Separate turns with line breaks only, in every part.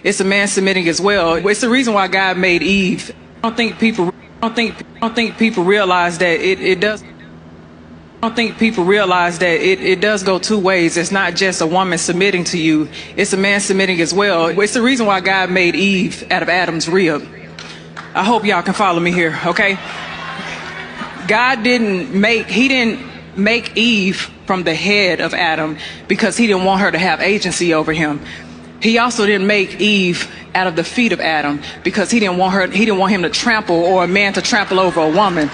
It's a man submitting as well. It's the reason why God made Eve. I don't think people realize that it does. I don't think people realize that it does go two ways. It's not just a woman submitting to you. It's a man submitting as well. It's the reason why God made Eve out of Adam's rib. I hope y'all can follow me here, okay? God didn't make Eve from the head of Adam because he didn't want her to have agency over him. He also didn't make Eve out of the feet of Adam because he didn't want him to trample, or a man to trample over a woman.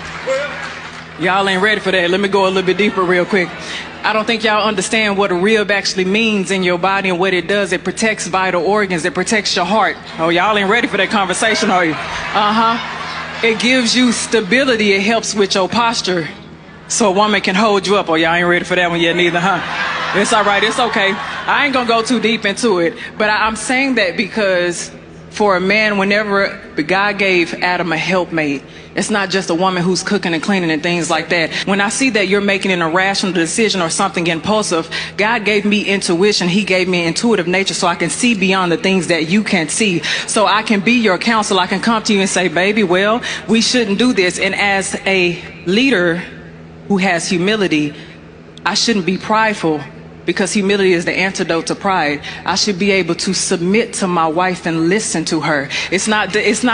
Y'all ain't ready for that. Let me go a little bit deeper real quick. I don't think y'all understand what a rib actually means in your body and what it does. It protects vital organs. It protects your heart. Oh, y'all ain't ready for that conversation, are you? It gives you stability. It helps with your posture so a woman can hold you up. Oh, y'all ain't ready for that one yet neither, huh? It's all right. It's okay. I ain't gonna go too deep into it, but I'm saying that because for a man, whenever God gave Adam a helpmate, it's not just a woman who's cooking and cleaning and things like that. When I see that you're making an irrational decision or something impulsive, God gave me intuition. He gave me intuitive nature so I can see beyond the things that you can't see. So I can be your counsel. I can come to you and say, baby, well, we shouldn't do this. And as a leader who has humility, I shouldn't be prideful, because humility is the antidote to pride. I should be able to submit to my wife and listen to her. It's not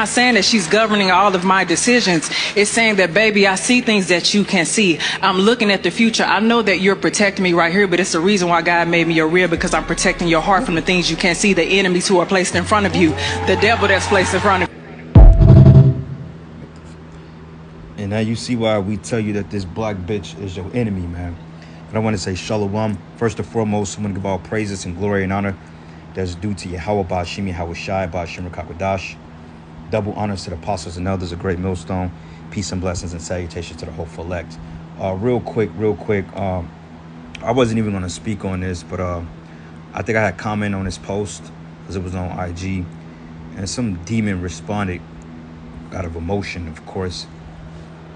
saying that she's governing all of my decisions. It's saying that, baby, I see things that you can't see. I'm looking at the future. I know that you're protecting me right here, but it's the reason why God made me your rear, because I'm protecting your heart from the things you can't see, the enemies who are placed in front of you, the devil that's placed in front of you.
And now you see why we tell you that this black bitch is your enemy, man. But I want to say shalom. First and foremost, I want to give all praises and glory and honor that's due to Yahweh Ba'ashimi Hawashai Ba'ashim Rakakwadash. Double honors to the apostles and elders of Great Millstone. Peace and blessings and salutations to the hopeful elect. Real quick. I wasn't even going to speak on this, but I think I had comment on this post because it was on IG. And some demon responded out of emotion, of course.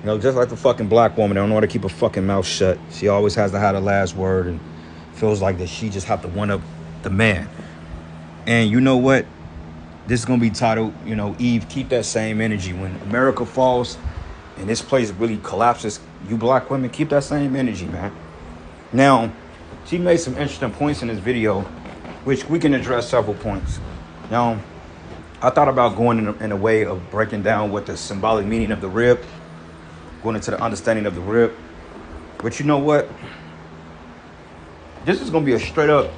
You know, just like the fucking black woman, they don't know how to keep her fucking mouth shut. She always has to have the last word and feels like that she just have to one up the man. And you know what? This is going to be titled, you know, Eve, keep that same energy. When America falls and this place really collapses, you black women, keep that same energy, man. Now, she made some interesting points in this video, which we can address several points. Now, I thought about going in a way of breaking down what the symbolic meaning of the rib, going into the understanding of the rib. But you know what? This is going to be a straight up,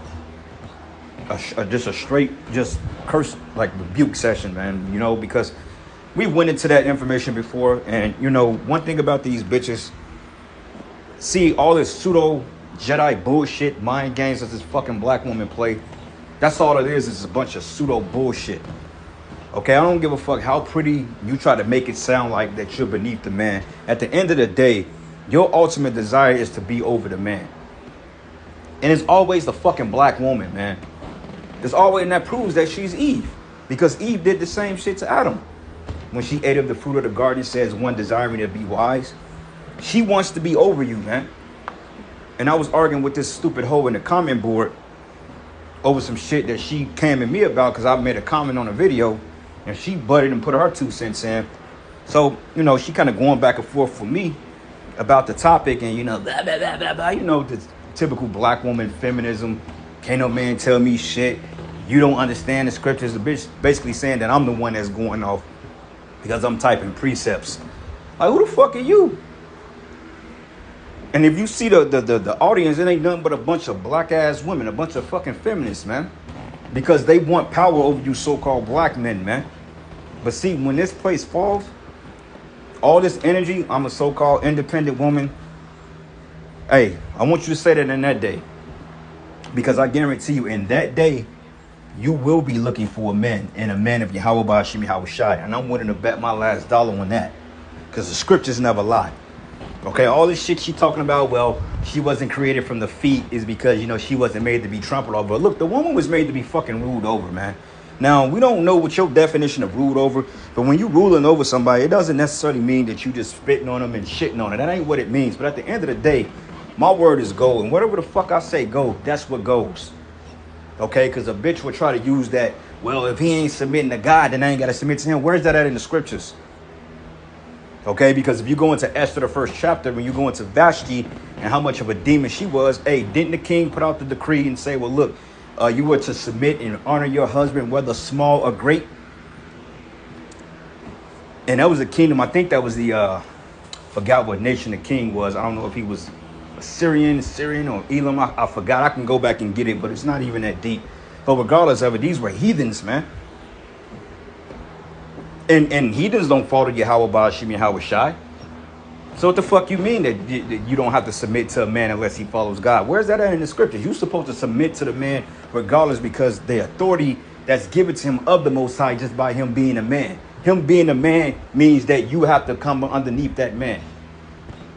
just curse, like rebuke session, man. You know, because we went into that information before. And, you know, one thing about these bitches, see all this pseudo Jedi bullshit, mind games that this fucking black woman play. That's all it is a bunch of pseudo bullshit. Okay, I don't give a fuck how pretty you try to make it sound like that you're beneath the man. At the end of the day, your ultimate desire is to be over the man. And it's always the fucking black woman, man. It's always, and that proves that she's Eve. Because Eve did the same shit to Adam. When she ate of the fruit of the garden, it says one desiring to be wise. She wants to be over you, man. And I was arguing with this stupid hoe in the comment board over some shit that she came at me about because I made a comment on a video. And she butted and put her 2 cents in. So, you know, she kind of going back and forth with me about the topic. And, you know, blah, blah, blah, blah, blah. You know, the typical black woman feminism. Can't no man tell me shit. You don't understand the scriptures. The bitch basically saying that I'm the one that's going off because I'm typing precepts. Like, who the fuck are you? And if you see the audience, it ain't nothing but a bunch of black ass women, a bunch of fucking feminists, man. Because they want power over you so-called black men, man. But see, when this place falls, all this energy, I'm a so-called independent woman. Hey, I want you to say that in that day. Because I guarantee you, in that day, you will be looking for a man. And a man of Yahweh Ba'ashimi Hawashai. And I'm willing to bet my last dollar on that. Because the scriptures never lie. Okay, all this shit she talking about, well, she wasn't created from the feet is because, you know, she wasn't made to be trampled over. Look, the woman was made to be fucking ruled over, man. Now, we don't know what your definition of ruled over, but when you ruling over somebody, it doesn't necessarily mean that you just spitting on them and shitting on it. That ain't what it means. But at the end of the day, my word is gold. And whatever the fuck I say go, that's what goes. Okay, because a bitch would try to use that, well, if he ain't submitting to God, then I ain't got to submit to him. Where's that at in the scriptures? Okay, because if you go into Esther, the first chapter, when you go into Vashti and how much of a demon she was, hey, didn't the king put out the decree and say, well, look, you were to submit and honor your husband, whether small or great? And that was a kingdom. I think that was the, forgot what nation the king was. I don't know if he was Syrian or Elam. I forgot. I can go back and get it, but it's not even that deep. But regardless of it, these were heathens, man. And heathens don't follow Yahweh Bashim and Yahweh Shai. So what the fuck you mean that you don't have to submit to a man unless he follows God? Where's that at in the scriptures? You're supposed to submit to the man regardless, because the authority that's given to him of the Most High just by him being a man. Him being a man means that you have to come underneath that man.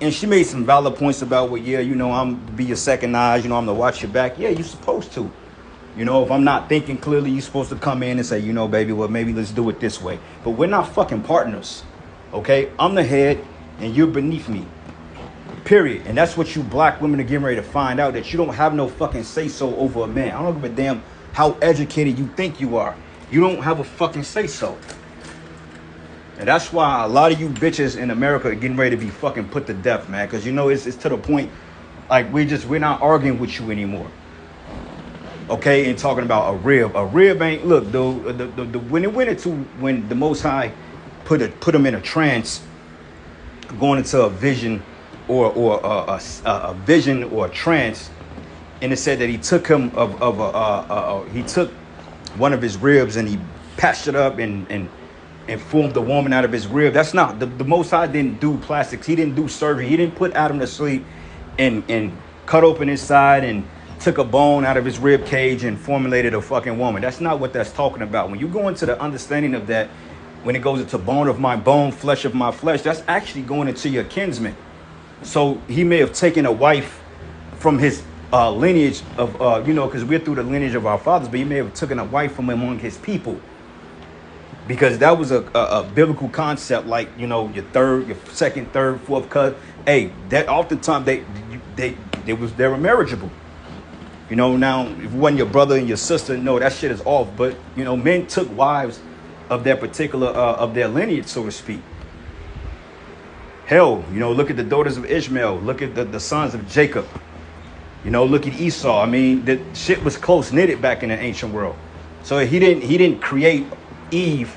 And she made some valid points about, well, yeah, you know, I'm to be your second eyes, you know, I'm to watch your back. Yeah, you're supposed to. You know, if I'm not thinking clearly, you're supposed to come in and say, you know, baby, well, maybe let's do it this way. But we're not fucking partners. Okay? I'm the head and you're beneath me. Period. And that's what you black women are getting ready to find out, that you don't have no fucking say-so over a man. I don't give a damn how educated you think you are. You don't have a fucking say-so. And that's why a lot of you bitches in America are getting ready to be fucking put to death, man. Because, you know, it's to the point, like, we're not arguing with you anymore. Okay, and talking about a rib. A rib ain't, look, when it went into, when the Most High put him in a trance, going into a vision or a vision or a trance, and it said that he took him he took one of his ribs and he patched it up and formed a woman out of his rib. That's not, the Most High didn't do plastics. He didn't do surgery. He didn't put Adam to sleep and cut open his side and took a bone out of his rib cage and formulated a fucking woman. That's not what that's talking about. When you go into the understanding of that, when it goes into bone of my bone, flesh of my flesh, that's actually going into your kinsman. So he may have taken a wife from his lineage of, you know, because we're through the lineage of our fathers, but he may have taken a wife from among his people. Because that was a biblical concept, like, you know, your second, third, fourth cousin. Hey, that oftentimes they were marriageable. You know, now, if it wasn't your brother and your sister, no, that shit is off. But, you know, men took wives of their particular, of their lineage, so to speak. Hell, you know, look at the daughters of Ishmael. Look at the sons of Jacob. You know, look at Esau. I mean, the shit was close-knitted back in the ancient world. So he didn't create Eve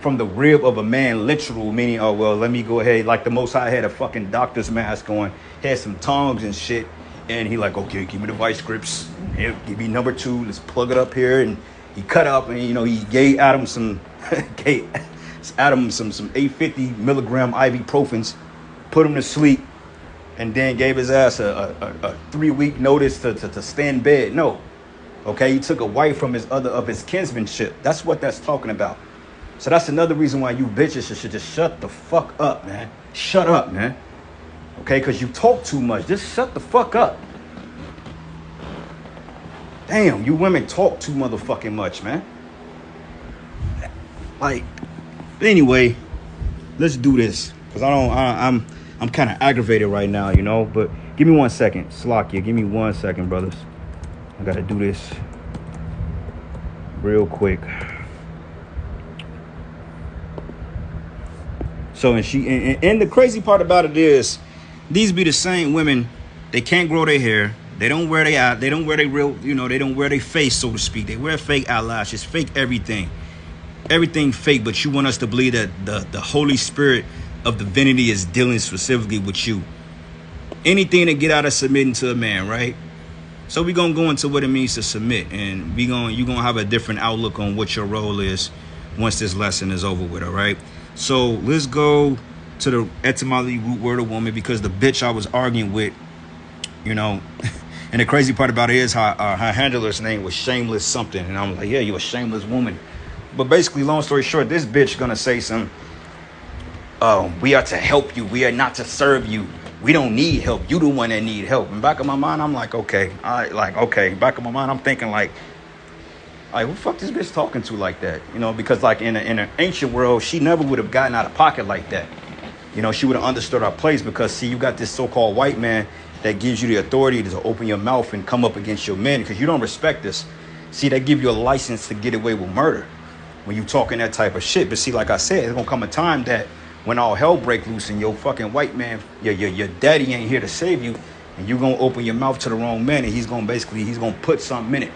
from the rib of a man, literal, meaning, oh, well, let me go ahead. Like the Most High had a fucking doctor's mask on, had some tongs and shit. And he like, okay, give me the vice grips. Here, give me number 2. Let's plug it up here. And he cut up and, you know, he gave Adam some 850 milligram ibuprofens, put him to sleep, and then gave his ass a 3-week notice to stay in bed. No. Okay, he took a wife from his kinsmanship. That's what that's talking about. So that's another reason why you bitches should just shut the fuck up, man. Shut up, man. Okay, because you talk too much. Just shut the fuck up. Damn, you women talk too motherfucking much, man. Like, anyway, let's do this. Because I'm kind of aggravated right now, you know. But give me 1 second. Slakia, give me 1 second, brothers. I got to do this real quick. So, and the crazy part about it is, these be the same women. They can't grow their hair. They don't wear their eye. They don't wear their real, you know, they don't wear their face, so to speak. They wear fake eyelashes, fake everything. Everything fake, but you want us to believe that the Holy Spirit of divinity is dealing specifically with you. Anything to get out of submitting to a man, right? So we're going to go into what it means to submit. And you're going to have a different outlook on what your role is once this lesson is over with, all right? So let's go to the etymology root word of woman, because the bitch I was arguing with, you know, and the crazy part about it is her handler's name was Shameless something. And I'm like, yeah, you're a shameless woman. But basically, long story short, this bitch gonna say some, we are to help you. We are not to serve you. We don't need help. You the one that need help. In the back of my mind, I'm like, okay. Okay. Back of my mind, I'm thinking like, who the fuck this bitch talking to like that? You know, because like in an ancient world, she never would have gotten out of pocket like that. You know, she would have understood our place, because, see, you got this so-called white man that gives you the authority to open your mouth and come up against your men, because you don't respect this. See, they give you a license to get away with murder when you talking that type of shit. But see, like I said, it's gonna come a time that when all hell break loose and your fucking white man, your daddy ain't here to save you, and you gonna open your mouth to the wrong man, and he's gonna put something in it.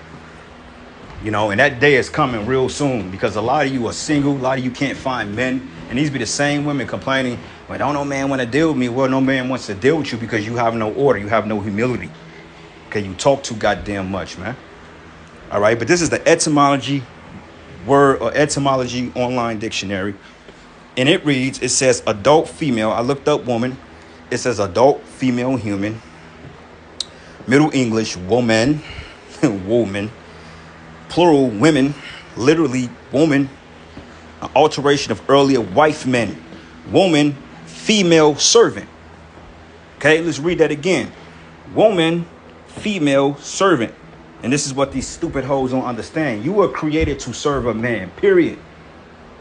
You know, and that day is coming real soon, because a lot of you are single, a lot of you can't find men, and these be the same women complaining, well, don't no man want to deal with me. Well, no man wants to deal with you because you have no order, you have no humility. Okay, you talk too goddamn much, man. All right, but this is the etymology online dictionary, and it reads, it says adult female. I looked up woman. It says adult female human. Middle English woman, woman. Plural women, literally woman. An alteration of earlier wife men. Woman, female servant. Okay, let's read that again. Woman, female servant. And this is what these stupid hoes don't understand. You were created to serve a man, period.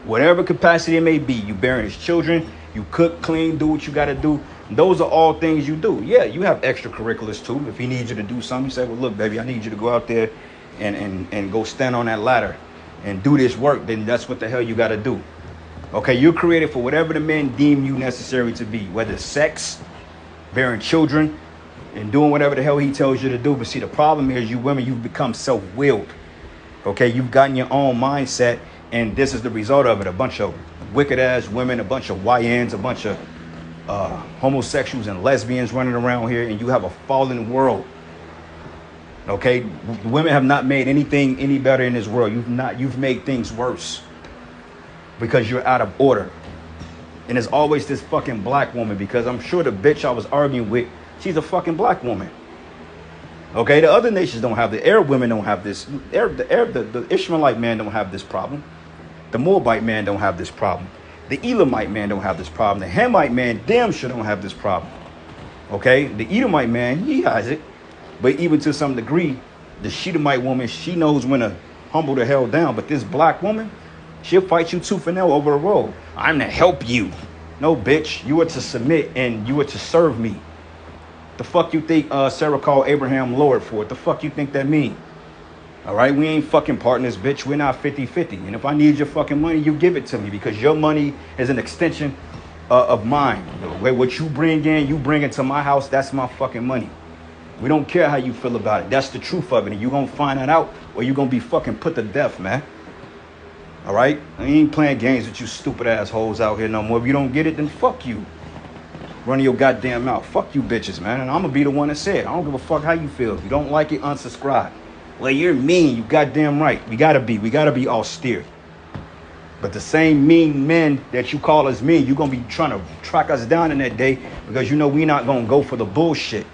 Whatever capacity it may be. You bearing his children, you cook, clean, do what you got to do. Those are all things you do. Yeah, you have extracurriculars too. If he needs you to do something, you say, well, look, baby, I need you to go out there and go stand on that ladder and do this work. Then that's what the hell you got to do. Okay, you're created for whatever the men deem you necessary to be, whether it's sex, bearing children, and doing whatever the hell he tells you to do. But see, the problem is you women, you've become self-willed. Okay, you've gotten your own mindset, and this is the result of it. A bunch of wicked-ass women, a bunch of YNs, a bunch of homosexuals and lesbians running around here, and you have a fallen world. Okay, women have not made anything any better in this world. You've made things worse because you're out of order. And it's always this fucking black woman, because I'm sure the bitch I was arguing with, she's a fucking black woman. Okay, the other nations don't have the Arab women don't have this. The Ishmaelite man don't have this problem. The Moabite man don't have this problem. The Elamite man don't have this problem. The Hamite man damn sure don't have this problem. Okay, the Edomite man, he has it. But even to some degree, the Shedemite woman, she knows when to humble the hell down. But this black woman, she'll fight you tooth and nail over the road. I'm to help you. No, bitch, you are to submit and you are to serve me. The fuck you think Sarah called Abraham Lord for? What the fuck you think that mean? All right, we ain't fucking partners, bitch. We're not 50-50. And if I need your fucking money, you give it to me, because your money is an extension of mine. What you bring in, you bring into my house, that's my fucking money. We don't care how you feel about it. That's the truth of it. And you're going to find that out, or you're going to be fucking put to death, man. All right? I ain't playing games with you stupid assholes out here no more. If you don't get it, then fuck you. Running your goddamn mouth. Fuck you bitches, man. And I'm going to be the one that said, I don't give a fuck how you feel. If you don't like it, unsubscribe. Well, you're mean. You goddamn right. We got to be austere. But the same mean men that you call us mean, you're going to be trying to track us down in that day, because you know we're not going to go for the bullshit.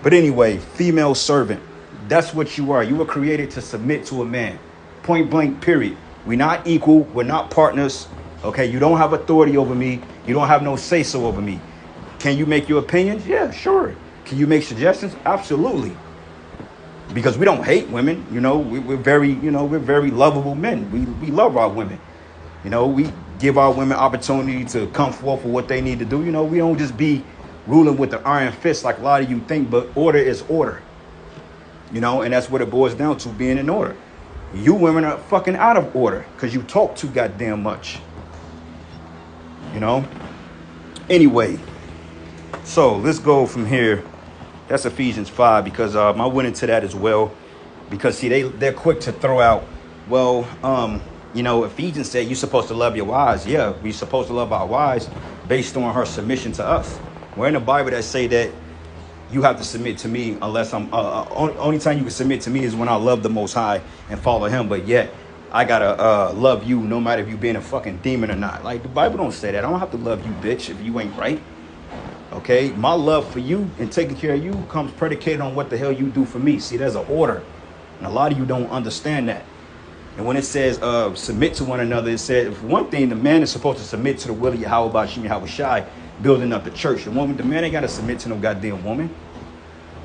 But anyway, female servant, that's what you are. You were created to submit to a man. Point blank, period. We're not equal. We're not partners. Okay, you don't have authority over me. You don't have no say-so over me. Can you make your opinions? Yeah, sure. Can you make suggestions? Absolutely. Because we don't hate women. You know, we're very lovable men. We love our women. You know, we give our women opportunity to come forth for what they need to do. You know, we don't just be ruling with the iron fist like a lot of you think, but order is order. You know, and that's what it boils down to, being in order. You women are fucking out of order because you talk too goddamn much. You know? Anyway, so let's go from here. That's Ephesians 5, because I went into that as well. Because, see, they're quick to throw out, well, you know, Ephesians said you're supposed to love your wives. Yeah, we're supposed to love our wives based on her submission to us. We're in the Bible that say that you have to submit to me unless I'm only time you can submit to me is when I love the Most High and follow him. But yet I gotta love you no matter if you being a fucking demon or not. Like, the Bible don't say that. I don't have to love you, bitch, if you ain't right. Okay, my love for you and taking care of you comes predicated on what the hell you do for me. See, there's an order, and a lot of you don't understand that. And when it says submit to one another, it says, for one thing, the man is supposed to submit to the will of Yahweh Bashim Yahweh Shai, building up the church. The man ain't got to submit to no goddamn woman.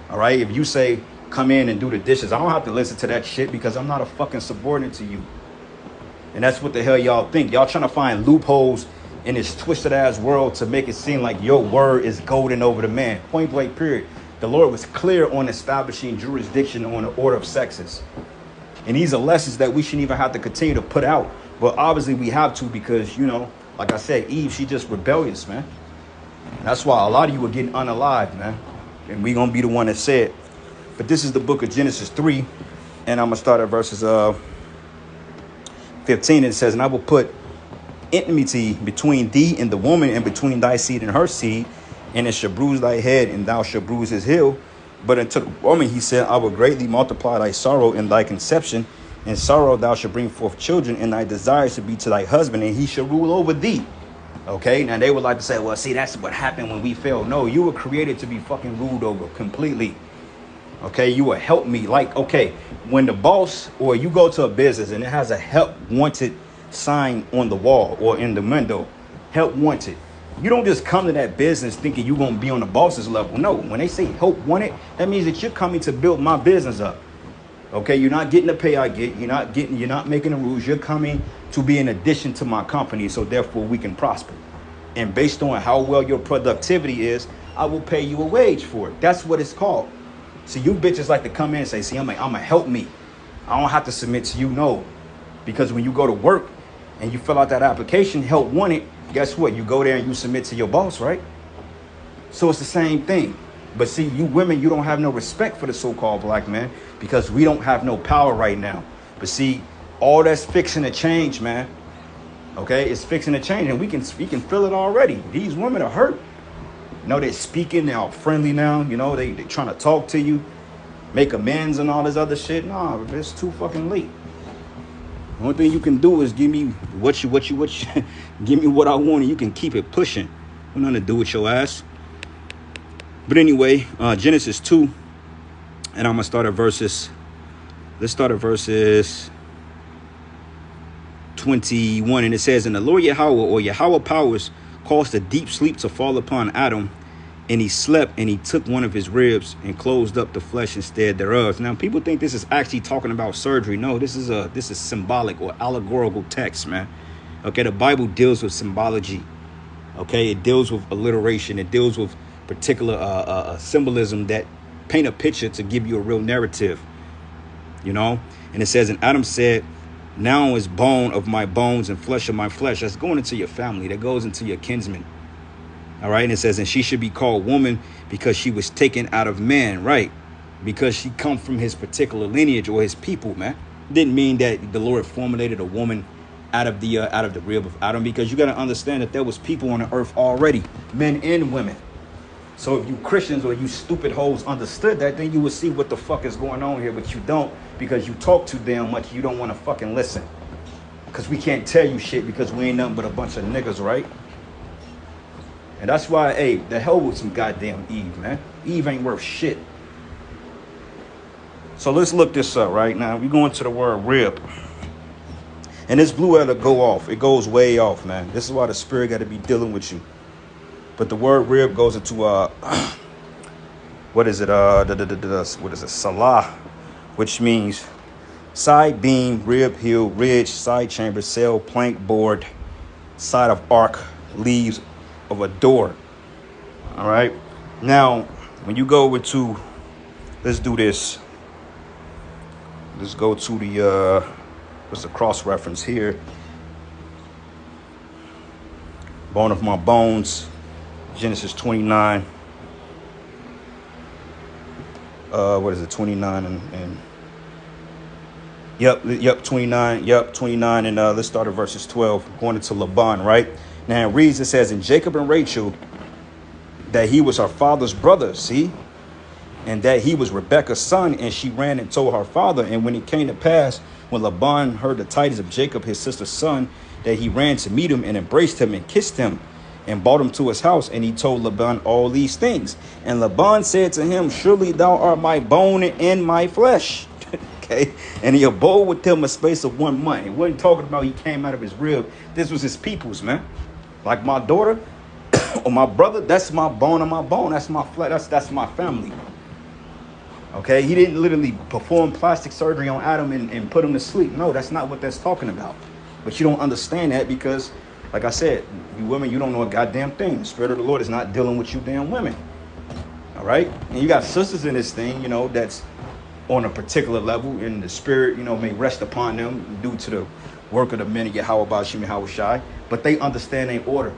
All right, if you say come in and do the dishes, I don't have to listen to that shit, because I'm not a fucking subordinate to you. And that's what the hell y'all think. Y'all trying to find loopholes in this twisted ass world to make it seem like your word is golden over the man. Point blank, period. The Lord was clear on establishing jurisdiction on the order of sexes. And these are lessons that we shouldn't even have to continue to put out. But obviously we have to because, you know, like I said, Eve, she just rebellious, man. That's why a lot of you are getting unalived, man. And we going to be the one that said. But this is the book of Genesis 3. And I'm going to start at verses 15. And it says, and I will put enmity between thee and the woman, and between thy seed and her seed. And it shall bruise thy head, and thou shalt bruise his heel. But unto the woman he said, I will greatly multiply thy sorrow in thy conception. In sorrow thou shalt bring forth children, and thy desire shall be to thy husband, and he shall rule over thee. Okay, now they would like to say, well, see, that's what happened when we fell. No, you were created to be fucking ruled over completely. Okay, you will help me. Like, okay, when the boss or you go to a business and it has a help wanted sign on the wall or in the window, help wanted. You don't just come to that business thinking you're going to be on the boss's level. No, when they say help wanted, that means that you're coming to build my business up. Okay, you're not getting the pay I get. You're not making the rules. You're coming to be an addition to my company, so therefore we can prosper. And based on how well your productivity is, I will pay you a wage for it. That's what it's called. See, you bitches like to come in and say, see, I'm gonna help me. I don't have to submit to you, no. Because when you go to work and you fill out that application, help wanted, guess what? You go there and you submit to your boss, right? So it's the same thing. But see, you women, you don't have no respect for the so-called black man because we don't have no power right now. But see, all that's fixing to change, man. Okay, it's fixing to change, and we can feel it already. These women are hurt. You know, they're speaking, they're all friendly now. You know, they trying to talk to you, make amends and all this other shit. Nah, it's too fucking late. The only thing you can do is give me what you give me what I want, and you can keep it pushing. Nothing to do with your ass. But anyway, Genesis 2, and I'm going to start at verses, let's start at verses 21. And it says, and the Lord Yahweh, or Yahweh powers, caused a deep sleep to fall upon Adam, and he slept, and he took one of his ribs and closed up the flesh instead thereof. Now, people think this is actually talking about surgery. No, this is symbolic or allegorical text, man. Okay, the Bible deals with symbology. Okay, it deals with alliteration. It deals with particular symbolism that paint a picture to give you a real narrative, you know. And it says, and Adam said, now is bone of my bones and flesh of my flesh. That's going into your family. That goes into your kinsmen. All right. And it says, and she should be called woman because she was taken out of man. Right. Because she come from his particular lineage or his people, man. Didn't mean that the Lord formulated a woman out of the rib of Adam, because you got to understand that there was people on the earth already, men and women. So if you Christians or you stupid hoes understood that, then you would see what the fuck is going on here. But you don't, because you talk too damn much. You don't want to fucking listen. Because we can't tell you shit because we ain't nothing but a bunch of niggas, right? And that's why, hey, the hell with some goddamn Eve, man. Eve ain't worth shit. So let's look this up right now. We're going to the word rib. And this blue letter go off. It goes way off, man. This is why the spirit got to be dealing with you. But the word rib goes into what is it? What is it? Salah, which means side beam, rib, heel, ridge, side chamber, cell, plank, board, side of arc, leaves of a door. All right. Now, when you go into, let's do this. Let's go to the what's the cross reference here? Bone of my bones. Genesis 29. What is it? 29 and yep, 29. Yep, 29. And let's start at verses 12. Going into Laban, right? Now it reads, it says, in Jacob and Rachel, that he was her father's brother, see? And that he was Rebekah's son, and she ran and told her father. And when it came to pass, when Laban heard the tidings of Jacob, his sister's son, that he ran to meet him and embraced him and kissed him and brought him to his house. And he told Laban all these things. And Laban said to him, surely thou art my bone and my flesh. Okay. And he abode with him a space of 1 month. He wasn't talking about he came out of his rib. This was his people's, man. Like my daughter or my brother, that's my bone and my bone. That's my flesh. That's my family. Okay. He didn't literally perform plastic surgery on Adam and put him to sleep. No, that's not what that's talking about. But you don't understand that because, like I said, you women, you don't know a goddamn thing. The Spirit of the Lord is not dealing with you damn women. All right? And you got sisters in this thing, you know, that's on a particular level, and the spirit, you know, may rest upon them due to the work of the men of Yahweh Bashim Yahweh Shai, but they understand their order.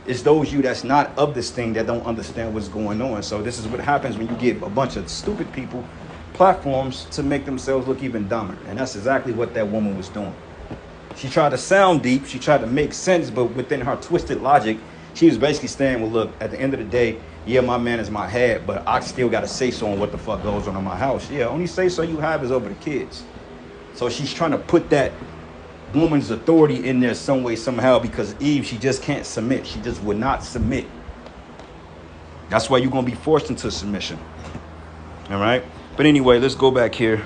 It's those you that's not of this thing that don't understand what's going on. So this is what happens when you give a bunch of stupid people platforms to make themselves look even dumber. And that's exactly what that woman was doing. She tried to sound deep, she tried to make sense, but within her twisted logic, she was basically saying, well, look, at the end of the day, yeah, my man is my head, but I still got to say so on what the fuck goes on in my house. Yeah, only say so you have is over the kids. So she's trying to put that woman's authority in there some way, somehow, because Eve, she just can't submit. She just would not submit. That's why you're going to be forced into submission. All right? But anyway, let's go back here.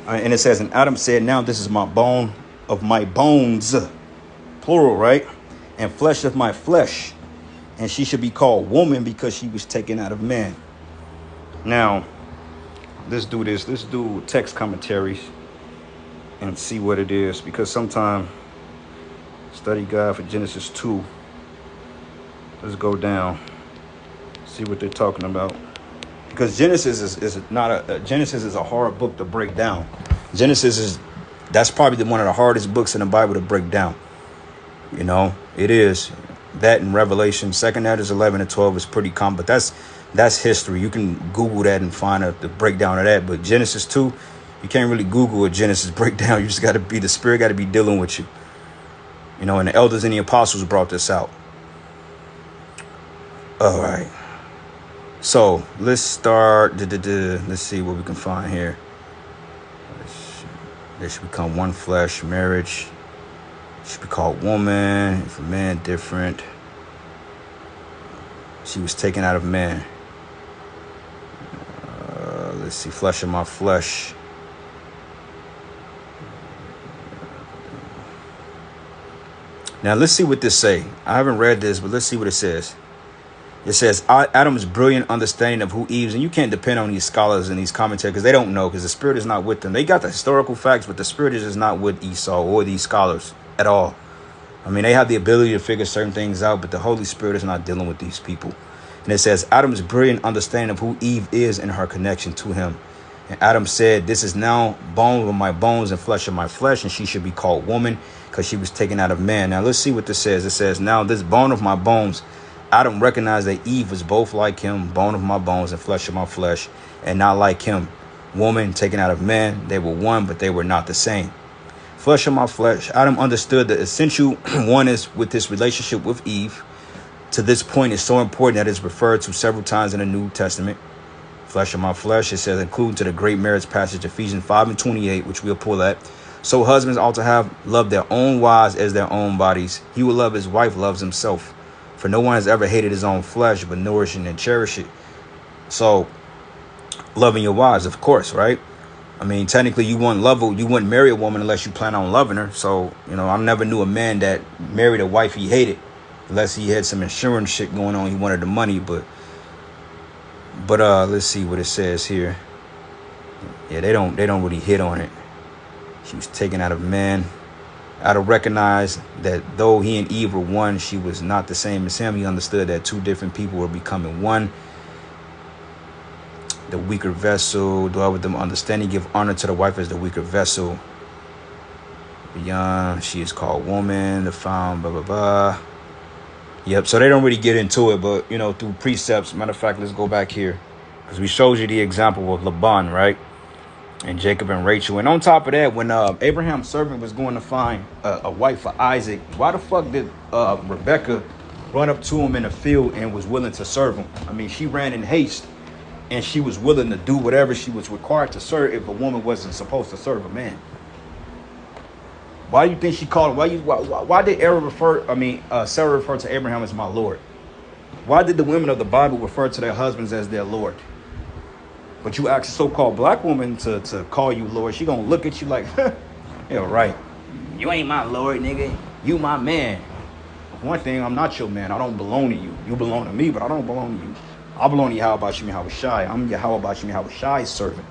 And it says, and Adam said, now this is my bone of my bones, plural, right? And flesh of my flesh. And she should be called woman because she was taken out of man. Now, let's do this. Let's do text commentaries and see what it is. Because sometimes, study guide for Genesis 2. Let's go down. See what they're talking about. Because Genesis is not Genesis is a hard book to break down. That's probably one of the hardest books in the Bible to break down. You know, it is. That in Revelation, 2nd Ezra 11 and 12 is pretty common, but that's history. You can Google that and find the breakdown of that. But Genesis 2, you can't really Google a Genesis breakdown. You just got to be, the spirit got to be dealing with you. You know, and the elders and the apostles brought this out. All right. So let's start. Let's see what we can find here. They should become one flesh. Marriage should be called woman. If a man, different. She was taken out of man. Let's see. Flesh of my flesh. Now let's see what this say. I haven't read this, but let's see what it says. It says Adam's brilliant understanding of who Eve is, and you can't depend on these scholars and these commentators because they don't know, because the spirit is not with them. They got the historical facts, but the spirit is just not with Esau or these scholars at all. I mean, they have the ability to figure certain things out, but the Holy Spirit is not dealing with these people. And it says Adam's brilliant understanding of who Eve is and her connection to him. And Adam said, this is now bone of my bones and flesh of my flesh, and she should be called woman because she was taken out of man. Now let's see what this says. It says, now this bone of my bones, Adam recognized that Eve was both like him, bone of my bones and flesh of my flesh, and not like him, woman taken out of man. They were one, but they were not the same. Flesh of my flesh. Adam understood the essential oneness with this relationship with Eve. To this point, it's so important that it's referred to several times in the New Testament. Flesh of my flesh, it says, including to the great marriage passage, Ephesians 5 and 28, which we'll pull at. So husbands ought to have loved their own wives as their own bodies. He who loves his wife loves himself. For no one has ever hated his own flesh, but nourishing and cherish it. So, loving your wives, of course, right? I mean, technically, you wouldn't marry a woman unless you plan on loving her. So, you know, I never knew a man that married a wife he hated, unless he had some insurance shit going on. He wanted the money, but let's see what it says here. Yeah, they don't really hit on it. She was taken out of man. Adam recognized that though he and Eve were one, she was not the same as him. He understood that two different people were becoming one. The weaker vessel, dwell with them understanding, give honor to the wife as the weaker vessel. Beyond, she is called woman, the found, blah, blah, blah. Yep, so they don't really get into it, but, you know, through precepts. Matter of fact, let's go back here, because we showed you the example of Laban, right? And Jacob and Rachel. And on top of that, when Abraham's servant was going to find a wife for Isaac, why the fuck did Rebecca run up to him in the field and was willing to serve him? I mean, she ran in haste and she was willing to do whatever she was required to serve if a woman wasn't supposed to serve a man. Why do you think she called him? Why did Sarah refer to Abraham as my Lord? Why did the women of the Bible refer to their husbands as their Lord? But you ask a so-called black woman to call you Lord, she gonna look at you like, yeah, right. You ain't my Lord, nigga. You my man. One thing, I'm not your man. I don't belong to you. You belong to me, but I don't belong to you. I belong to Yahweh Bashim Yahweh Shai. I'm Yahweh Bashim Yahweh Shai's servant.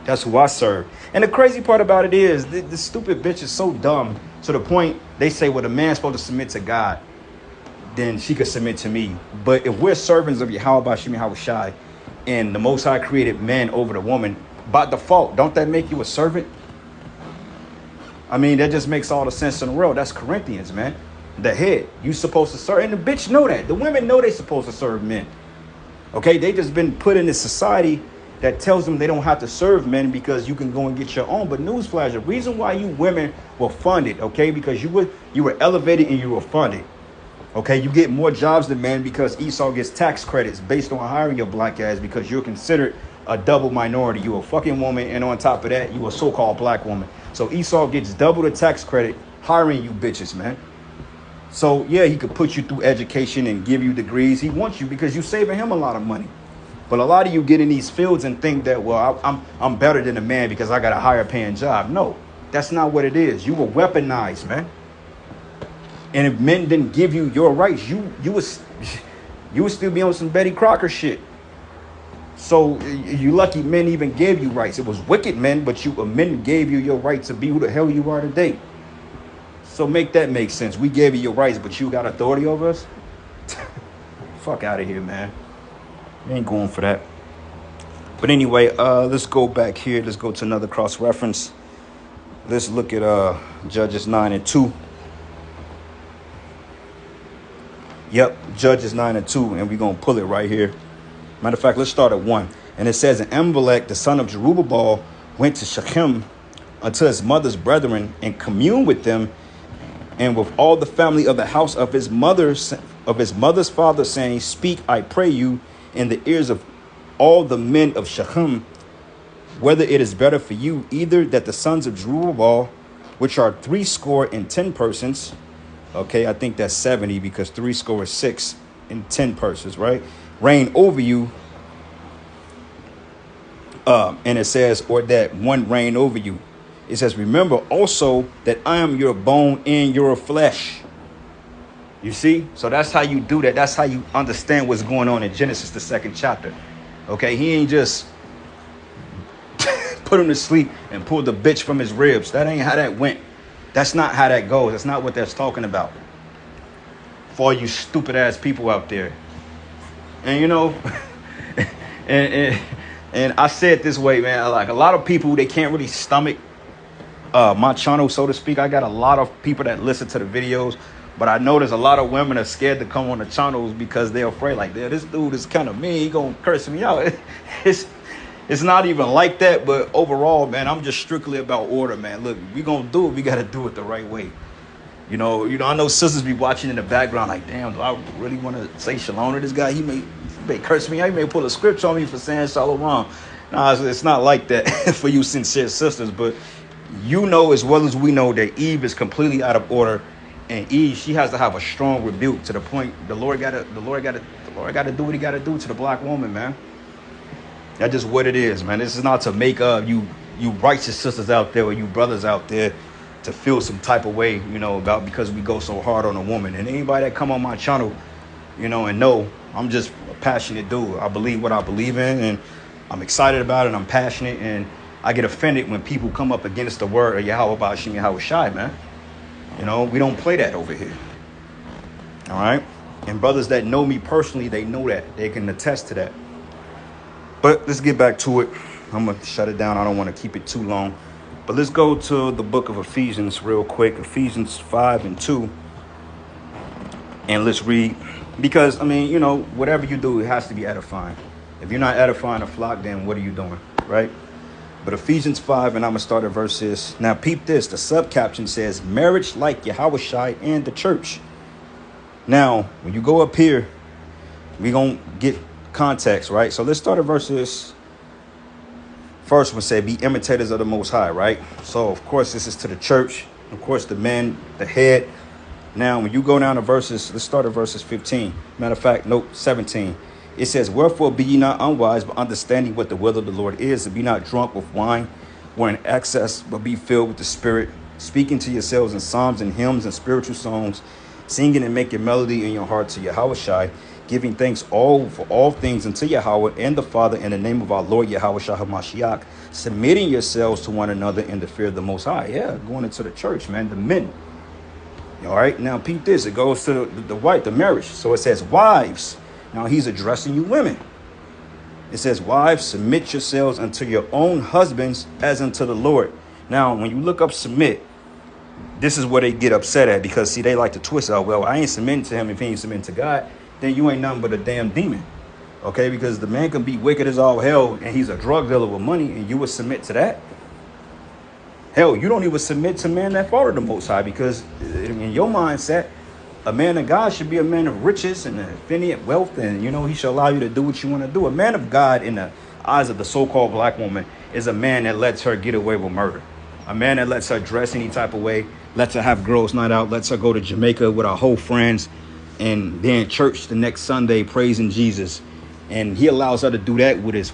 That's who I serve. And the crazy part about it is, this stupid bitch is so dumb to the point they say, well, the man's supposed to submit to God. then she could submit to me. But if we're servants of Yahweh Shem Yahweh Shai, and the Most High created man over the woman, by default, don't that make you a servant? I mean, that just makes all the sense in the world. That's Corinthians, man. The head. You supposed to serve. And the bitch know that. The women know they supposed to serve men. Okay? They just been put in this society that tells them they don't have to serve men because you can go and get your own. But newsflash, the reason why you women were funded, okay, because you were elevated and you were funded. Okay, you get more jobs than men because Esau gets tax credits based on hiring your black ass because you're considered a double minority. You a fucking woman, and on top of that, you a so-called black woman. So Esau gets double the tax credit hiring you bitches, man. So yeah, he could put you through education and give you degrees. He wants you because you're saving him a lot of money. But a lot of you get in these fields and think that, well, I'm better than a man because I got a higher paying job. No, that's not what it is. You were weaponized, man. And if men didn't give you your rights, you would still be on some Betty Crocker shit. So you lucky men even gave you rights. It was wicked men, but men gave you your right to be who the hell you are today. So make that make sense. We gave you your rights, but you got authority over us? Fuck out of here, man. We ain't going for that. But anyway, let's go back here. Let's go to another cross-reference. Let's look at Judges 9 and 2. Yep, Judges 9 and 2, and we're going to pull it right here. Matter of fact, let's start at 1. And it says, and Amalek, the son of Jerubbaal, went to Shechem unto his mother's brethren and communed with them and with all the family of the house of his mother's father, saying, speak, I pray you, in the ears of all the men of Shechem, whether it is better for you either that the sons of Jerubbaal, which are 70 persons, okay, I think that's 70 because 76 and 10 persons, right? Reign over you. And it says, or that one reign over you. It says, remember also that I am your bone and your flesh. You see? So that's how you do that. That's how you understand what's going on in Genesis, the 2nd chapter. Okay, he ain't just put him to sleep and pulled the bitch from his ribs. That ain't how that went. That's not how that goes. That's not what that's talking about. For all you stupid ass people out there. And you know, and I say it this way, man, like a lot of people, they can't really stomach my channel, so to speak. I got a lot of people that listen to the videos, but I know there's a lot of women that are scared to come on the channels because they're afraid, like, this dude is kind of mean, he gonna curse me out. It's not even like that, but overall, man, I'm just strictly about order, man. Look, we gonna do it, we gotta do it the right way. You know, I know sisters be watching in the background like, damn, do I really want to say shalom to this guy? He may curse me. He may pull a script on me for saying shalom. Nah, it's not like that for you sincere sisters. But you know as well as we know that Eve is completely out of order, and Eve, she has to have a strong rebuke to the point the Lord gotta do what he gotta do to the black woman, man. That's just what it is, man. This is not to make you righteous sisters out there or you brothers out there to feel some type of way, you know, about because we go so hard on a woman. And anybody that come on my channel, you know, and know I'm just a passionate dude. I believe what I believe in, and I'm excited about it. I'm passionate, and I get offended when people come up against the word of Yahweh Ba'ashim Yahweh Shai, man. You know, we don't play that over here. All right? And brothers that know me personally, they know that. They can attest to that. But let's get back to it. I'm going to shut it down. I don't want to keep it too long. But let's go to the book of Ephesians real quick. Ephesians 5 and 2. And let's read. Because, I mean, you know, whatever you do, it has to be edifying. If you're not edifying a flock, then what are you doing? Right? But Ephesians 5, and I'm going to start at verses. Now, peep this. The subcaption says, marriage like Yahweh Shai and the church. Now, when you go up here, we're going to get context, right? So let's start at verses. First one said, be imitators of the Most High, right? So, of course, this is to the church. Of course, the men, the head. Now, when you go down to verses, let's start at verses 15. Matter of fact, note 17. It says, wherefore be ye not unwise, but understanding what the will of the Lord is, and be not drunk with wine or in excess, but be filled with the Spirit, speaking to yourselves in psalms and hymns and spiritual songs, singing and making melody in your heart to Yahweh Shai, giving thanks for all things unto Yahweh and the Father in the name of our Lord Yahweh Shah HaMashiach, submitting yourselves to one another in the fear of the Most High. Yeah, going into the church, man, the men. All right, now peep this. It goes to the marriage. So it says, wives. Now he's addressing you women. It says, wives, submit yourselves unto your own husbands as unto the Lord. Now, when you look up submit, this is where they get upset at, because see, they like to twist out. Well, I ain't submitting to him if he ain't submitting to God. Then you ain't nothing but a damn demon. Okay, because the man can be wicked as all hell and he's a drug dealer with money, and you would submit to that. Hell, you don't even submit to men that follow the Most High, because in your mindset, a man of God should be a man of riches and infinite wealth, and he shall allow you to do what you want to do. A man of God in the eyes of the so-called black woman is a man that lets her get away with murder. A man that lets her dress any type of way, lets her have girls' night out, lets her go to Jamaica with her whole friends, and then church the next Sunday praising Jesus. And he allows her to do that with his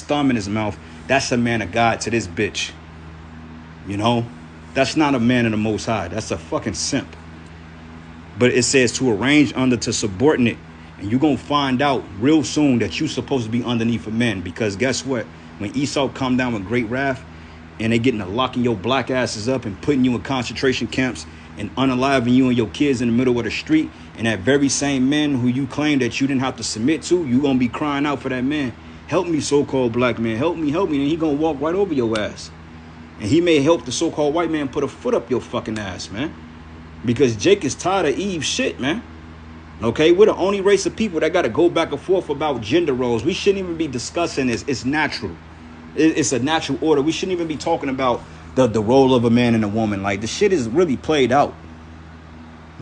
thumb in his mouth. That's a man of God to this bitch. That's not a man of the Most High. That's a fucking simp. But it says to arrange under to subordinate. And you're going to find out real soon that you're supposed to be underneath a man. Because guess what? When Esau come down with great wrath and they getting to locking your black asses up and putting you in concentration camps and unaliving you and your kids in the middle of the street, and that very same man who you claim that you didn't have to submit to, you going to be crying out for that man. Help me, so-called black man. Help me, help me. And he going to walk right over your ass. And he may help the so-called white man put a foot up your fucking ass, man. Because Jake is tired of Eve's shit, man. Okay, we're the only race of people that got to go back and forth about gender roles. We shouldn't even be discussing this. It's natural. It's a natural order. We shouldn't even be talking about the role of a man and a woman. Like, the shit is really played out.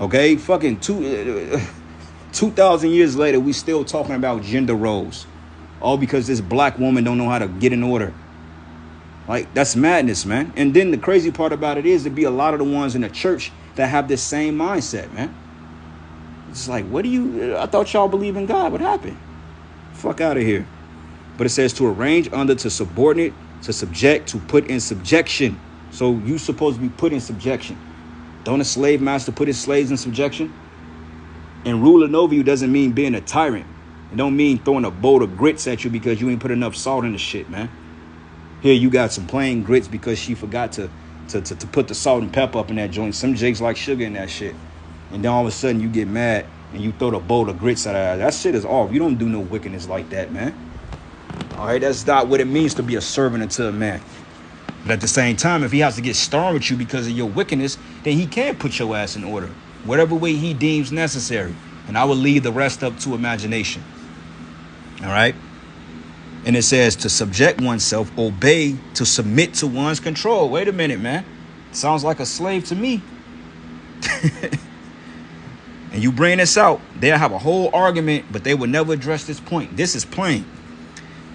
Okay, fucking 2,000 years later, we still talking about gender roles. All because this black woman don't know how to get in order. Like, that's madness, man. And then the crazy part about it is to be a lot of the ones in the church that have this same mindset, man. It's like, I thought y'all believe in God. What happened? Fuck out of here. But it says to arrange under, to subordinate, to subject, to put in subjection. So you supposed to be put in subjection. Don't a slave master put his slaves in subjection? And ruling over you doesn't mean being a tyrant. It don't mean throwing a bowl of grits at you because you ain't put enough salt in the shit, man. Here you got some plain grits because she forgot to put the salt and pepper up in that joint. Some jakes like sugar in that shit. And then all of a sudden you get mad and you throw the bowl of grits at her. That shit is off. You don't do no wickedness like that, man. All right, that's not what it means to be a servant unto a man. But at the same time, if he has to get stern with you because of your wickedness, then he can put your ass in order, whatever way he deems necessary. And I will leave the rest up to imagination. All right. And it says to subject oneself, obey, to submit to one's control. Wait a minute, man. Sounds like a slave to me. And you bring this out, they'll have a whole argument, but they will never address this point. This is plain.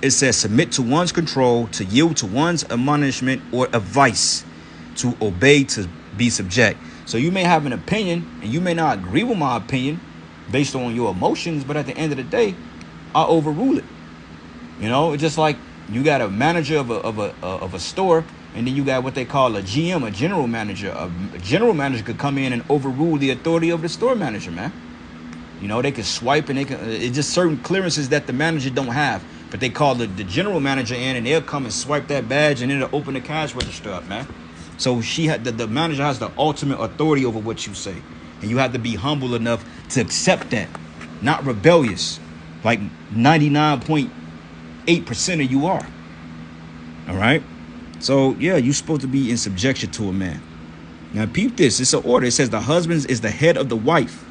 It says submit to one's control, to yield to one's admonishment or advice, to obey, to be subject. So you may have an opinion and you may not agree with my opinion based on your emotions, but at the end of the day, I overrule it. It's just like you got a manager of a store, and then you got what they call a GM, a general manager. A general manager could come in and overrule the authority of the store manager, man. They can swipe and it's just certain clearances that the manager don't have. But they call the general manager in and they'll come and swipe that badge and it'll open the cash register up, man. So the manager has the ultimate authority over what you say. And you have to be humble enough to accept that, not rebellious, like 99.8% of you are. All right. So, yeah, you're supposed to be in subjection to a man. Now, peep this. It's an order. It says the husband is the head of the wife,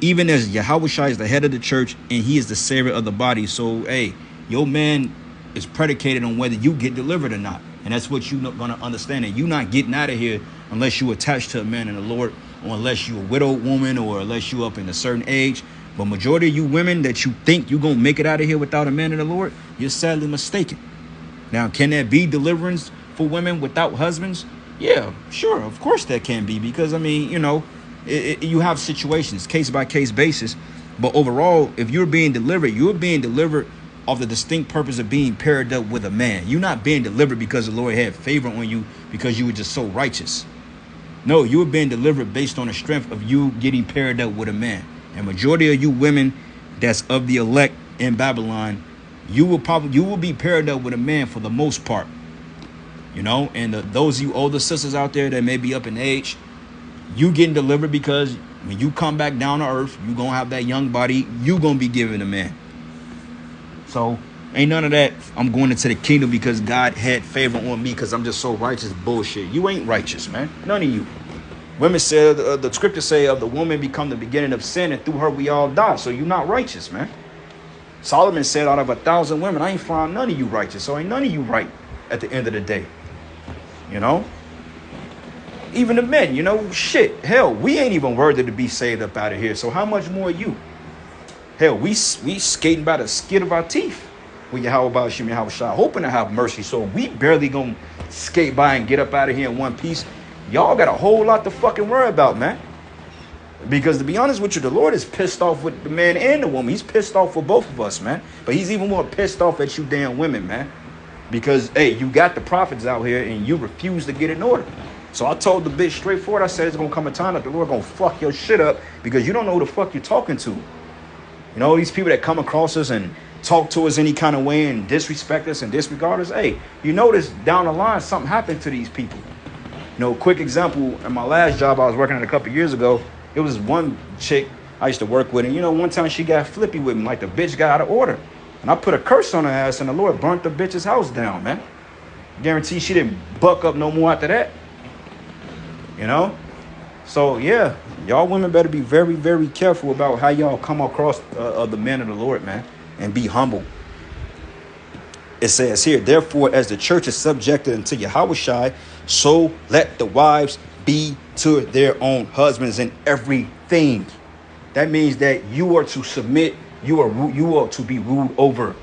even as Yahushua is the head of the church and he is the savior of the body. So, hey, your man is predicated on whether you get delivered or not. And that's what you're going to understand. And you're not getting out of here unless you attach to a man in the Lord, or unless you're a widowed woman, or unless you're up in a certain age. But majority of you women that you think you're going to make it out of here without a man in the Lord, you're sadly mistaken. Now, can there be deliverance for women without husbands? Yeah, sure. Of course there can be, because, you have situations, case by case basis. But overall, if you're being delivered of the distinct purpose of being paired up with a man. You're not being delivered because the Lord had favor on you because you were just so righteous. No, you were being delivered based on the strength of you getting paired up with a man. And majority of you women that's of the elect in Babylon, you will be paired up with a man for the most part. And those of you older sisters out there that may be up in age, You getting delivered because when you come back down to earth, you gonna have that young body. You gonna be given a man. So ain't none of that. I'm going into the kingdom because God had favor on me because I'm just so righteous. Bullshit. You ain't righteous, man. None of you. Women said the scriptures say of the woman become the beginning of sin, and through her we all die. So you're not righteous, man. Solomon said, out of 1,000 women, I ain't found none of you righteous. So ain't none of you right at the end of the day. You know. Even the men, you know, shit, hell, we ain't even worthy to be saved up out of here. So how much more you? Hell, we skating by the skin of our teeth. With Yahweh Bashim Yahweh Shai, hoping to have mercy. So we barely gonna skate by and get up out of here in one piece. Y'all got a whole lot to fucking worry about, man. Because to be honest with you, the Lord is pissed off with the man and the woman. He's pissed off for both of us, man. But he's even more pissed off at you damn women, man. Because, hey, you got the prophets out here and you refuse to get in order. So I told the bitch straightforward, I said, it's going to come a time that the Lord going to fuck your shit up because you don't know who the fuck you're talking to. You know, these people that come across us and talk to us any kind of way and disrespect us and disregard us. Hey, you notice down the line, something happened to these people. You know, quick example, in my last job I was working at a couple years ago, it was one chick I used to work with. And, you know, one time she got flippy with me, like the bitch got out of order. And I put a curse on her ass and the Lord burnt the bitch's house down, man. Guarantee she didn't buck up no more after that. You know, so yeah, y'all women better be very, very careful about how y'all come across the men of the Lord, man, and be humble. It says here, therefore, as the church is subjected unto Yahweh Shai, so let the wives be to their own husbands in everything. That means that you are to submit. You are to be ruled over.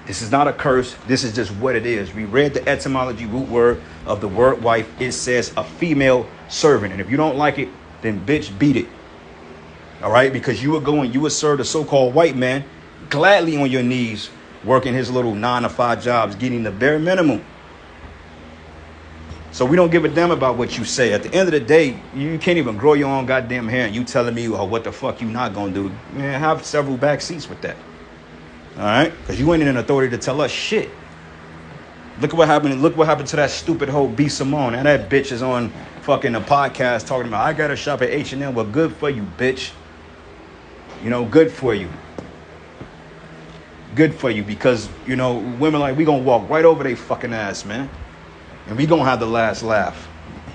This is not a curse. This is just what it is. We read the etymology root word of the word wife. It says a female servant. And if you don't like it, then bitch, beat it. All right? Because you would serve the so-called white man gladly on your knees, working his little 9-to-5 jobs, getting the bare minimum. So we don't give a damn about what you say. At the end of the day, you can't even grow your own goddamn hair and you telling me what the fuck you not going to do. Man, have several back seats with that. All right, because you ain't in an authority to tell us shit. Look at what happened. Look what happened to that stupid hoe B Simone. And that bitch is on fucking a podcast talking about I gotta shop at H&M. Well, good for you, bitch. You know, good for you. Good for you because you know women like we gonna walk right over they fucking ass, man, and we gonna have the last laugh.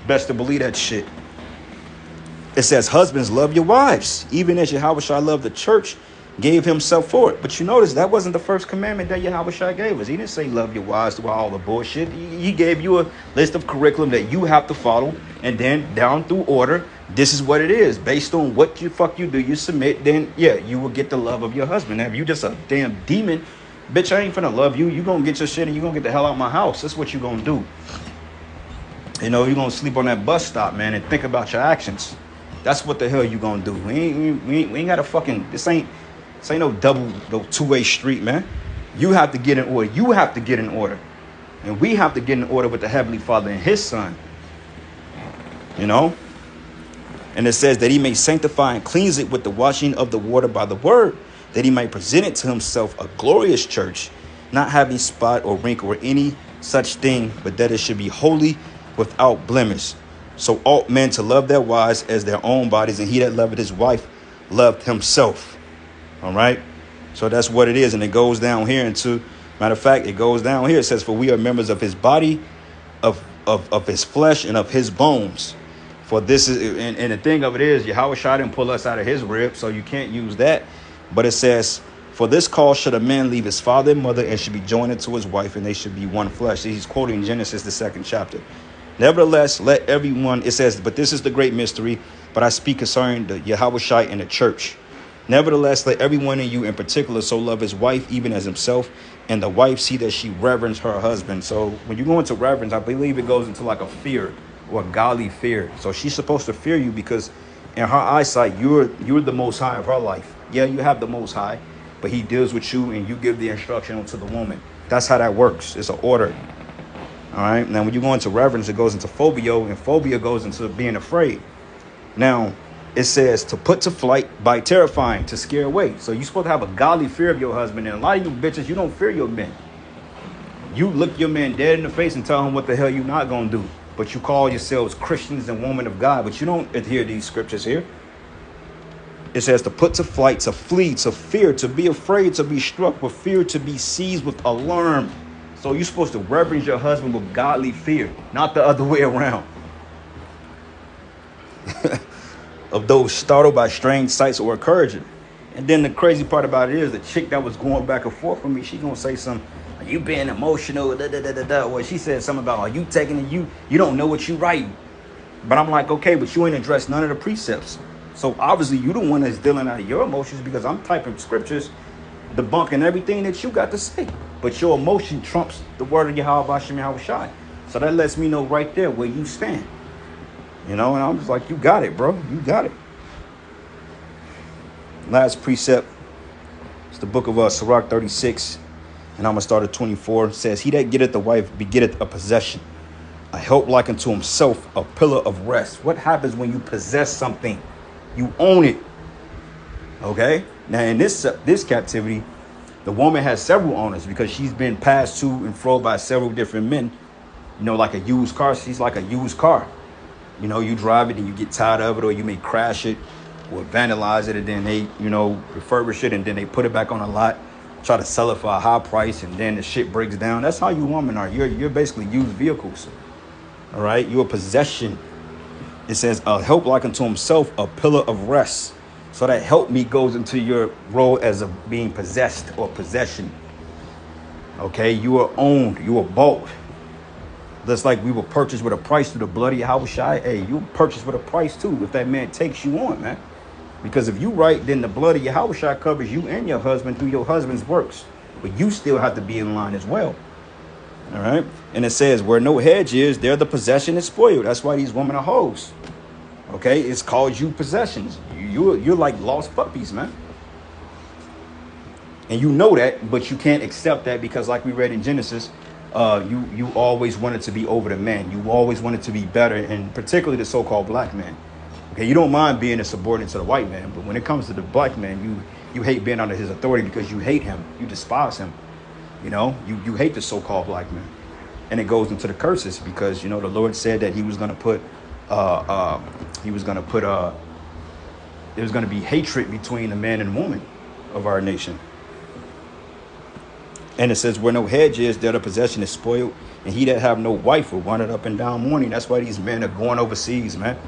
Best to believe that shit. It says, husbands, love your wives, even as Yahweh Shai loved the church. Gave himself for it. But you notice that wasn't the first commandment that Yahweh Shai gave us. He didn't say love your wives throughout all the bullshit. He gave you a list of curriculum that you have to follow. And then down through order, this is what it is. Based on what you fuck you do, you submit, then yeah, you will get the love of your husband. Now, if you just a damn demon, bitch, I ain't finna love you. You gonna get your shit and you gonna get the hell out of my house. That's what you gonna do. You know, you gonna sleep on that bus stop, man, and think about your actions. That's what the hell you gonna do. We ain't got a fucking, this ain't no two-way street, man. You have to get in order. You have to get in order. And we have to get in order with the Heavenly Father and his son. You know? And it says that he may sanctify and cleanse it with the washing of the water by the word, that he might present it to himself a glorious church, not having spot or wrinkle or any such thing, but that it should be holy without blemish. So ought men to love their wives as their own bodies, and he that loveth his wife loved himself. All right. So that's what it is. And it goes down here into, matter of fact, it goes down here. It says, for we are members of his body, of his flesh and of his bones. For this is, and the thing of it is, Yahweh Shai didn't pull us out of his rib, so you can't use that. But it says, for this cause should a man leave his father and mother and should be joined to his wife, and they should be one flesh. He's quoting Genesis, the 2nd chapter. Nevertheless, let everyone, it says, but this is the great mystery, but I speak concerning the Yahweh Shai and the church. Nevertheless, let everyone in you in particular so love his wife even as himself, and the wife see that she reverence her husband. So when you go into reverence, I believe it goes into like a fear or a godly fear. So she's supposed to fear you because in her eyesight, you're the most high of her life. Yeah, you have the most high, but he deals with you and you give the instruction to the woman. That's how that works. It's an order. All right. Now, when you go into reverence, it goes into phobia, and phobia goes into being afraid. Now, it says to put to flight by terrifying, to scare away. So you're supposed to have a godly fear of your husband. And a lot of you bitches, you don't fear your men. You look your man dead in the face and tell him what the hell you're not going to do. but you call yourselves Christians and women of God, but you don't adhere to these scriptures here. It says to put to flight, to flee, to fear, to be afraid, to be struck with fear, to be seized with alarm. So you're supposed to reverence your husband with godly fear, not the other way around. Of those startled by strange sights or encouraging. And then the crazy part about it is the chick that was going back and forth with me, she gonna say something, you being emotional, da da da da da. Or she said something about, are you taking it, you don't know what you writing. But I'm like, okay, but you ain't addressed none of the precepts. So obviously you the one that's dealing out of your emotions, because I'm typing scriptures debunking everything that you got to say. But your emotion trumps the word of Yahweh Bashim Yahweh Shai. So that lets me know right there where you stand. You know, and I'm just like, you got it, bro. You got it. Last precept. It's the book of Sirach 36. And I'm going to start at 24. It says, he that getteth a wife begetteth a possession, a help like unto himself, a pillar of rest. What happens when you possess something? You own it. Okay? Now, in this captivity, the woman has several owners because she's been passed to and fro by several different men. You know, like a used car. She's like a used car. You know, you drive it and you get tired of it, or you may crash it or vandalize it, and then they, you know, refurbish it, and then they put it back on a lot, try to sell it for a high price, and then the shit breaks down. That's how you women are. You're basically used vehicles. All right? You're a possession. It says, a help like unto himself, a pillar of rest. So that help me goes into your role as a being possessed or possession. Okay? You are owned. You are bought. Just like we were purchased with a price through the blood of Yahweh Shai. Hey, you purchased with a price too if that man takes you on, man. Because if you right, then the blood of Yahweh Shai covers you and your husband through your husband's works. But you still have to be in line as well. All right? And it says, where no hedge is, there the possession is spoiled. That's why these women are hoes. Okay? It's called you possessions. You're like lost puppies, man. And you know that, but you can't accept that because like we read in Genesis, you always wanted to be over the man. You always wanted to be better, and particularly the so-called black man. Okay, you don't mind being a subordinate to the white man, but when it comes to the black man, you hate being under his authority because you hate him. You despise him. You know, you hate the so-called black man. And it goes into the curses because, you know, the Lord said that he was going to put, there's going to be hatred between the man and woman of our nation. And it says, where no hedge is, there the possession is spoiled. And he that have no wife will run it up and down mourning. That's why these men are going overseas, man.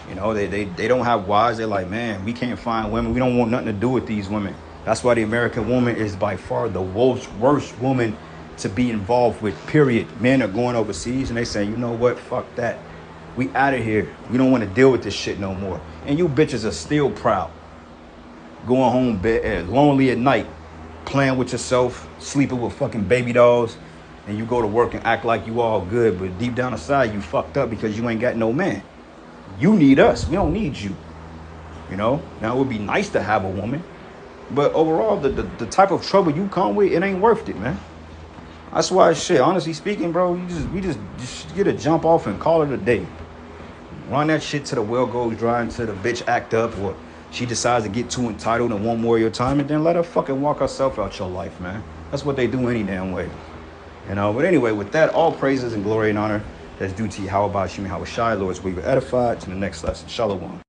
You know, they don't have wives. They're like, man, we can't find women. We don't want nothing to do with these women. That's why the American woman is by far the worst woman to be involved with, period. Men are going overseas and they say, you know what? Fuck that. We out of here. We don't want to deal with this shit no more. And you bitches are still proud. Going home lonely at night, playing with yourself, sleeping with fucking baby dolls, and you go to work and act like you all good, but deep down inside you fucked up because you ain't got no man. You need us. We don't need you. You know? Now it would be nice to have a woman, but overall the type of trouble you come with, it ain't worth it, man. That's why shit, honestly speaking, bro, we just get a jump off and call it a day. Run that shit till the well goes dry, until the bitch act up or she decides to get too entitled and want more of your time, and then let her fucking walk herself out your life, man. That's what they do any damn way. You know, but anyway, with that, all praises and glory and honor that's due to Yahweh Bashim Yahweh Shai. Lord's we were edified. To the next lesson. Shalom.